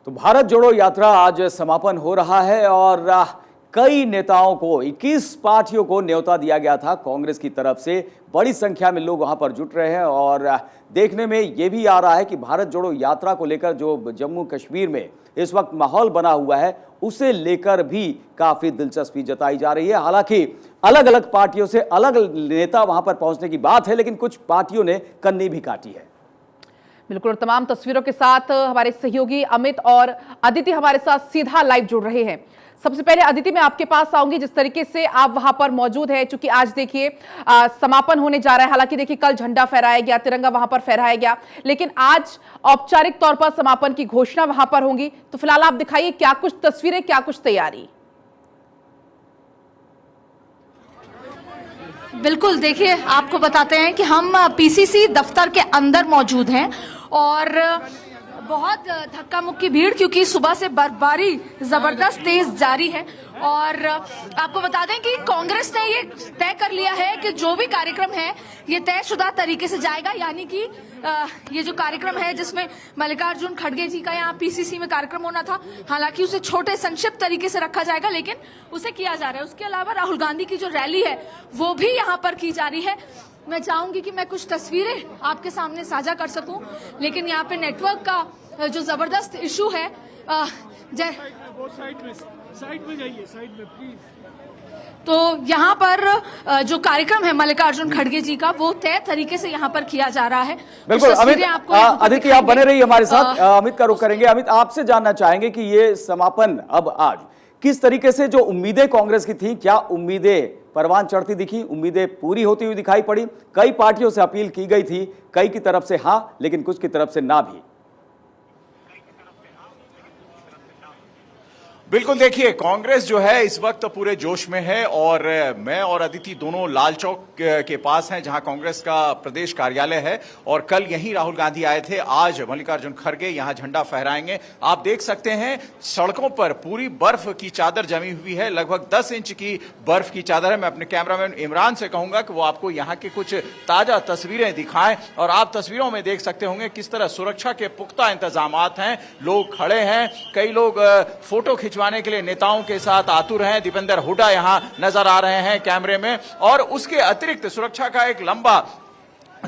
तो भारत जोड़ो यात्रा आज समापन हो रहा है और कई नेताओं को 21 पार्टियों को न्योता दिया गया था कांग्रेस की तरफ से। बड़ी संख्या में लोग वहां पर जुट रहे हैं और देखने में यह भी आ रहा है कि भारत जोड़ो यात्रा को लेकर जो जम्मू कश्मीर में इस वक्त माहौल बना हुआ है उसे लेकर भी काफी दिलचस्पी जताई जा रही है। हालांकि अलग अलग पार्टियों से अलग नेता वहां पर पहुंचने की बात है, लेकिन कुछ पार्टियों ने कन्नी भी काटी है। बिल्कुल, और तमाम तस्वीरों के साथ हमारे सहयोगी अमित और अदिति हमारे साथ सीधा लाइव जुड़ रहे हैं। सबसे पहले अदिति, मैं आपके पास आऊंगी। जिस तरीके से आप वहां पर मौजूद है, चूंकि आज देखिए समापन होने जा रहा है, हालांकि देखिए कल झंडा फहराया गया, तिरंगा वहां पर फहराया गया, लेकिन आज औपचारिक तौर पर समापन की घोषणा वहां पर होगी। तो फिलहाल आप दिखाइए क्या कुछ तस्वीरें, क्या कुछ तैयारी। बिल्कुल, देखिए आपको बताते हैं कि हम पीसीसी दफ्तर के अंदर मौजूद हैं और बहुत धक्का मुक्की भीड़, क्योंकि सुबह से बर्फबारी जबरदस्त तेज जारी है। और आपको बता दें कि कांग्रेस ने ये तय कर लिया है कि जो भी कार्यक्रम है ये तयशुदा तरीके से जाएगा, यानी कि ये जो कार्यक्रम है जिसमें मल्लिकार्जुन खड़गे जी का यहाँ पीसीसी में कार्यक्रम होना था, हालांकि उसे छोटे संक्षिप्त तरीके से रखा जाएगा, लेकिन उसे किया जा रहा है। उसके अलावा राहुल गांधी की जो रैली है वो भी यहाँ पर की जा रही है। मैं चाहूंगी कि मैं कुछ तस्वीरें आपके सामने साझा कर सकूं, लेकिन यहाँ पे नेटवर्क का जो जबरदस्त इशू है, साइड में जाइए, साइड में प्लीज। तो यहाँ पर जो कार्यक्रम है मल्लिकार्जुन खड़गे जी का वो तय तरीके से यहाँ पर किया जा रहा है। बिल्कुल अमित, अदिति आप बने रहिए हमारे साथ। अमित का रुख करेंगे। अमित, आपसे जानना चाहेंगे कि ये समापन अब आज किस तरीके से, जो उम्मीदें कांग्रेस की थी, क्या उम्मीदें परवान चढ़ती दिखी, उम्मीदें पूरी होती हुई दिखाई पड़ी? कई पार्टियों से अपील की गई थी, कई की तरफ से हां, लेकिन कुछ की तरफ से ना भी। बिल्कुल, देखिए कांग्रेस जो है इस वक्त पूरे जोश में है और मैं और अदिति दोनों लाल चौक के पास हैं जहां कांग्रेस का प्रदेश कार्यालय है और कल यहीं राहुल गांधी आए थे। आज मल्लिकार्जुन खड़गे यहां झंडा फहराएंगे। आप देख सकते हैं सड़कों पर पूरी बर्फ की चादर जमी हुई है, लगभग 10 इंच की बर्फ की चादर है। मैं अपने कैमरामैन इमरान से कहूंगा कि वो आपको यहां के कुछ ताजा तस्वीरें दिखाएं और आप तस्वीरों में देख सकते होंगे किस तरह सुरक्षा के पुख्ता इंतजामात हैं। लोग खड़े हैं, कई लोग फोटो खिंचवाने के लिए नेताओं के साथ आतुर हैं। दीपेंद्र हुड्डा यहां नजर आ रहे हैं कैमरे में और उसके अतिरिक्त सुरक्षा का एक लंबा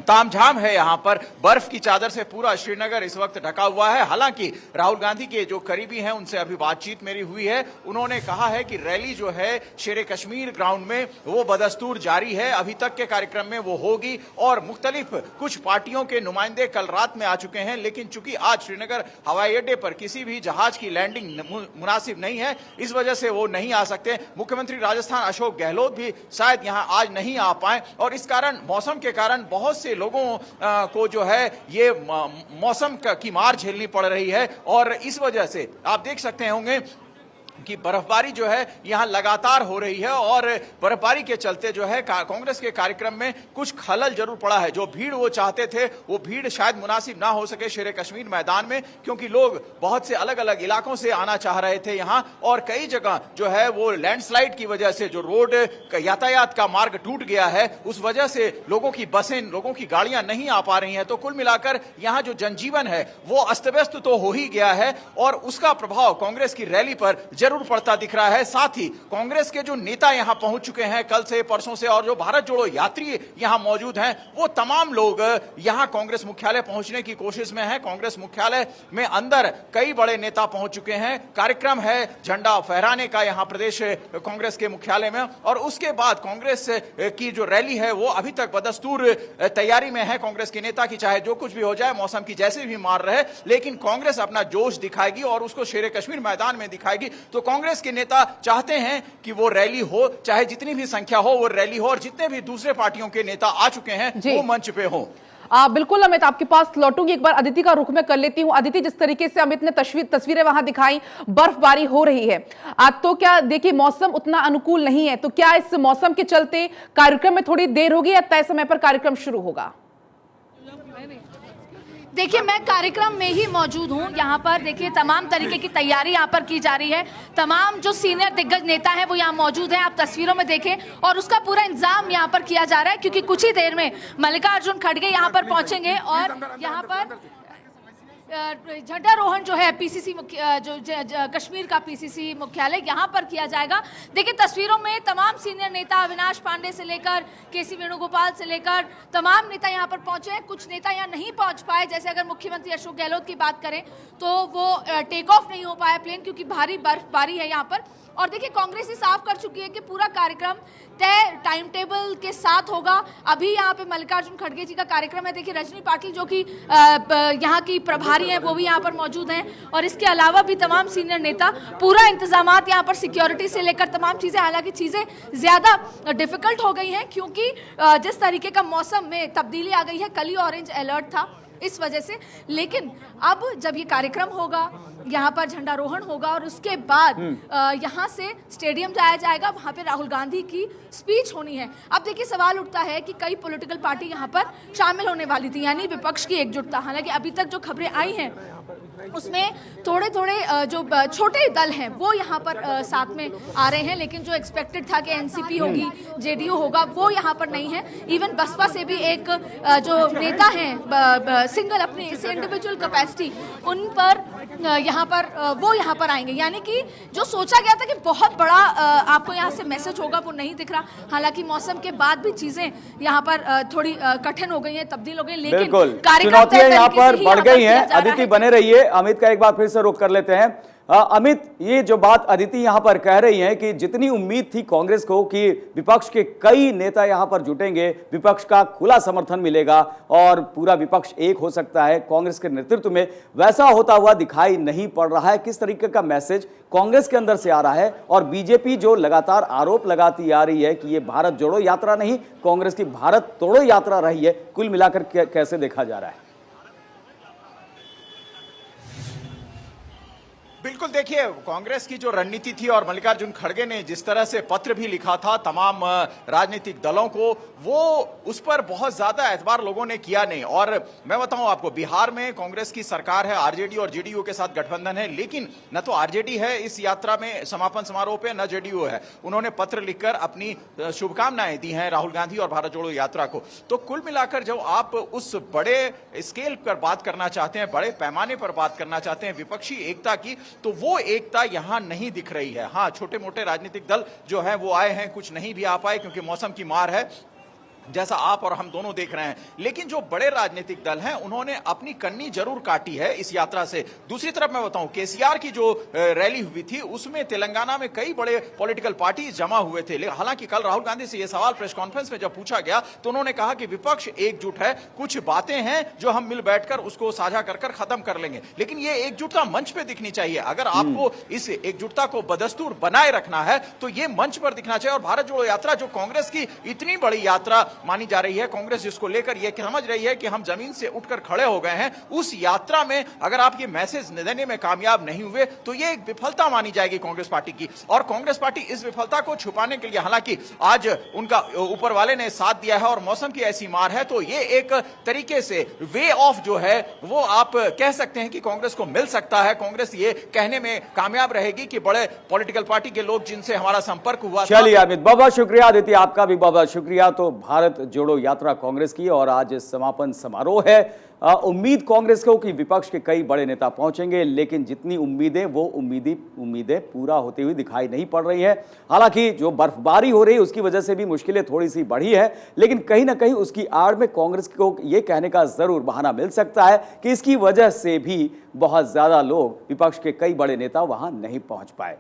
तामझाम है। यहां पर बर्फ की चादर से पूरा श्रीनगर इस वक्त ढका हुआ है। हालांकि राहुल गांधी के जो करीबी हैं उनसे अभी बातचीत मेरी हुई है। उन्होंने कहा है कि रैली जो है शेरे कश्मीर ग्राउंड में वो बदस्तूर जारी है, अभी तक के कार्यक्रम में वो होगी और मुख्तलिफ कुछ पार्टियों के नुमाइंदे कल रात में आ चुके हैं, लेकिन चूंकि आज श्रीनगर हवाई अड्डे पर किसी भी जहाज की लैंडिंग मुनासिब नहीं है, इस वजह से वो नहीं आ सकते। मुख्यमंत्री राजस्थान अशोक गहलोत भी शायद यहां आज नहीं आ पाए और इस कारण, मौसम के कारण बहुत से लोगों को जो है ये मौसम की मार झेलनी पड़ रही है और इस वजह से आप देख सकते होंगे कि बर्फबारी जो है यहां लगातार हो रही है और बर्फबारी के चलते जो है कांग्रेस के कार्यक्रम में कुछ खलल जरूर पड़ा है। जो भीड़ वो चाहते थे वो भीड़ शायद मुनासिब ना हो सके शेरे कश्मीर मैदान में, क्योंकि लोग बहुत से अलग अलग इलाकों से आना चाह रहे थे यहां और कई जगह जो है वो लैंडस्लाइड की वजह से जो रोड यातायात का मार्ग टूट गया है उस वजह से लोगों की बसें, लोगों की गाड़ियां नहीं आ पा रही हैं। तो कुल मिलाकर यहां जो जनजीवन है वो अस्त व्यस्त तो हो ही गया है और उसका प्रभाव कांग्रेस की रैली पर जरूर पड़ता दिख रहा है। साथ ही कांग्रेस के जो नेता यहां पहुंच चुके हैं कल से, परसों से, और जो भारत जोड़ो यात्री यहां मौजूद हैं वो तमाम लोग यहां कांग्रेस मुख्यालय पहुंचने की कोशिश में हैं। कांग्रेस मुख्यालय में अंदर कई बड़े नेता पहुंच चुके हैं। कार्यक्रम है झंडा फहराने का यहां प्रदेश कांग्रेस के मुख्यालय में और उसके बाद कांग्रेस की जो रैली है वो अभी तक बदस्तूर तैयारी में है कांग्रेस के नेता की, चाहे जो कुछ भी हो जाए, मौसम की जैसे भी मार रहे, लेकिन कांग्रेस अपना जोश दिखाएगी और उसको शेरे कश्मीर मैदान में दिखाएगी। तो कांग्रेस के नेता चाहते हैं कि वो रैली हो, चाहे जितनी भी संख्या हो वो रैली हो और जितने भी दूसरे पार्टियों के नेता आ चुके हैं वो मंच पे हो। बिल्कुल अमित, आपके पास लौटूंगी। एक बार अदिति का रुख में कर लेती हूं। अदिति, जिस तरीके से अमित ने तस्वीरें वहां दिखाई, बर्फबारी हो रही है आज, तो क्या देखिए मौसम उतना अनुकूल नहीं है, तो क्या इस मौसम के चलते कार्यक्रम में थोड़ी देर होगी या तय समय पर कार्यक्रम शुरू होगा? देखिए मैं कार्यक्रम में ही मौजूद हूँ। यहाँ पर देखिए तमाम तरीके की तैयारी यहाँ पर की जा रही है। तमाम जो सीनियर दिग्गज नेता हैं वो यहाँ मौजूद हैं, आप तस्वीरों में देखें, और उसका पूरा इंतजाम यहाँ पर किया जा रहा है क्योंकि कुछ ही देर में मल्लिकार्जुन खड़गे यहाँ पर पहुंचेंगे और यहाँ पर झंडारोहण जो है पीसीसी कश्मीर का पीसीसी मुख्यालय यहाँ पर किया जाएगा। देखिए तस्वीरों में तमाम सीनियर नेता अविनाश पांडे से लेकर केसी वेणुगोपाल से लेकर तमाम नेता यहाँ पर पहुंचे हैं। कुछ नेता यहाँ नहीं पहुंच पाए, जैसे अगर मुख्यमंत्री अशोक गहलोत की बात करें तो वो टेक ऑफ नहीं हो पाया प्लेन, क्योंकि भारी बर्फबारी है यहाँ पर। और देखिए कांग्रेस ही साफ कर चुकी है कि पूरा कार्यक्रम तय टाइम टेबल के साथ होगा। अभी यहाँ पे मल्लिकार्जुन खड़गे जी का कार्यक्रम है। देखिए रजनी पाटिल जो कि यहाँ की प्रभारी हैं वो भी यहाँ पर मौजूद हैं, और इसके अलावा भी तमाम सीनियर नेता, पूरा इंतजामात यहाँ पर सिक्योरिटी से लेकर तमाम चीज़ें, हालांकि चीज़ें ज़्यादा डिफिकल्ट हो गई हैं क्योंकि जिस तरीके का मौसम में तब्दीली आ गई है, कल ही ऑरेंज अलर्ट था इस वजह से। लेकिन अब जब ये कार्यक्रम होगा, यहाँ पर झंडारोहण होगा और उसके बाद यहाँ से स्टेडियम जाया जाएगा, वहाँ पे राहुल गांधी की स्पीच होनी है। अब देखिए सवाल उठता है कि कई पॉलिटिकल पार्टी यहाँ पर शामिल होने वाली थी, यानी विपक्ष की एकजुटता। हालांकि अभी तक जो खबरें आई हैं उसमें थोड़े थोड़े जो छोटे दल हैं वो यहाँ पर साथ में आ रहे हैं, लेकिन जो एक्सपेक्टेड था कि एनसीपी होगी, जेडीयू होगा, वो यहाँ पर नहीं है। इवन बसपा से भी एक जो नेता हैं सिंगल अपनी इंडिविजुअल कैपेसिटी, उन पर यहाँ पर वो यहाँ पर आएंगे। यानी कि जो सोचा गया था कि बहुत बड़ा आपको यहाँ से मैसेज होगा वो नहीं दिख रहा। हालांकि मौसम के बाद भी चीजें यहाँ पर थोड़ी कठिन हो गई हैं, तब्दील हो गई, लेकिन चुनौतियां यहाँ पर बढ़ गई हैं। अदिति बने रहिए, अमित का एक बार फिर से रुख कर लेते हैं। अमित, ये जो बात अदिति यहां पर कह रही हैं कि जितनी उम्मीद थी कांग्रेस को कि विपक्ष के कई नेता यहां पर जुटेंगे, विपक्ष का खुला समर्थन मिलेगा और पूरा विपक्ष एक हो सकता है कांग्रेस के नेतृत्व में, वैसा होता हुआ दिखाई नहीं पड़ रहा है। किस तरीके का मैसेज कांग्रेस के अंदर से आ रहा है? और बीजेपी जो लगातार आरोप लगाती आ रही है कि ये भारत जोड़ो यात्रा नहीं, कांग्रेस की भारत तोड़ो यात्रा रही है, कुल मिलाकर कैसे देखा जा रहा है? बिल्कुल, देखिए कांग्रेस की जो रणनीति थी और मल्लिकार्जुन खड़गे ने जिस तरह से पत्र भी लिखा था तमाम राजनीतिक दलों को, वो उस पर बहुत ज्यादा एतबार लोगों ने किया नहीं। और मैं बताऊं आपको, बिहार में कांग्रेस की सरकार है, आरजेडी और जेडीयू के साथ गठबंधन है, लेकिन न तो आरजेडी है इस यात्रा में समापन समारोह पे, न जेडीयू है। उन्होंने पत्र लिखकर अपनी शुभकामनाएं दी हैं राहुल गांधी और भारत जोड़ो यात्रा को। तो कुल मिलाकर जब आप उस बड़े स्केल पर बात करना चाहते हैं, बड़े पैमाने पर बात करना चाहते हैं विपक्षी एकता की, तो वो एकता यहां नहीं दिख रही है। हां, छोटे मोटे राजनीतिक दल जो हैं वो आए हैं, कुछ नहीं भी आ पाए क्योंकि मौसम की मार है, जैसा आप और हम दोनों देख रहे हैं। लेकिन जो बड़े राजनीतिक दल हैं उन्होंने अपनी कन्नी जरूर काटी है इस यात्रा से। दूसरी तरफ मैं बताऊं, केसीआर की जो रैली हुई थी उसमें तेलंगाना में कई बड़े पॉलिटिकल पार्टी जमा हुए थे। हालांकि कल राहुल गांधी से यह सवाल प्रेस कॉन्फ्रेंस में जब पूछा गया तो उन्होंने कहा कि विपक्ष एकजुट है, कुछ बातें हैं जो हम मिल बैठकर उसको साझा कर खत्म कर लेंगे। लेकिन ये एकजुटता मंच पे दिखनी चाहिए। अगर आपको इस एकजुटता को बदस्तूर बनाए रखना है तो ये मंच पर दिखना चाहिए। और भारत जोड़ो यात्रा जो कांग्रेस की इतनी बड़ी यात्रा मानी जा रही है, कांग्रेस जिसको लेकर यह समझ रही है कि हम जमीन से उठकर खड़े हो गए हैं, उस यात्रा में अगर आप ये मैसेज देने में कामयाब नहीं हुए तो ये एक विफलता मानी जाएगी कांग्रेस पार्टी की। और कांग्रेस पार्टी इस विफलता को छुपाने के लिए, हालांकि आज उनका ऊपर वाले ने साथ दिया है और मौसम की ऐसी मार है, तो ये एक तरीके से वे ऑफ जो है वो आप कह सकते हैं कि कांग्रेस को मिल सकता है। कांग्रेस ये कहने में कामयाब रहेगी कि बड़े पॉलिटिकल पार्टी के लोग जिनसे हमारा संपर्क हुआ। चलिए अमित, बहुत बहुत शुक्रिया। आदित्य, आपका भी बहुत बहुत शुक्रिया। तो भारत जोड़ो यात्रा कांग्रेस की और आज समापन समारोह है। उम्मीद कांग्रेस को कि विपक्ष के कई बड़े नेता पहुंचेंगे, लेकिन जितनी उम्मीदें वो उम्मीदें पूरा होती हुई दिखाई नहीं पड़ रही है। हालांकि जो बर्फबारी हो रही है उसकी वजह से भी मुश्किलें थोड़ी सी बढ़ी है, लेकिन कहीं ना कहीं उसकी आड़ में कांग्रेस को ये कहने का जरूर बहाना मिल सकता है कि इसकी वजह से भी बहुत ज्यादा लोग, विपक्ष के कई बड़े नेता वहां नहीं पहुंच पाए।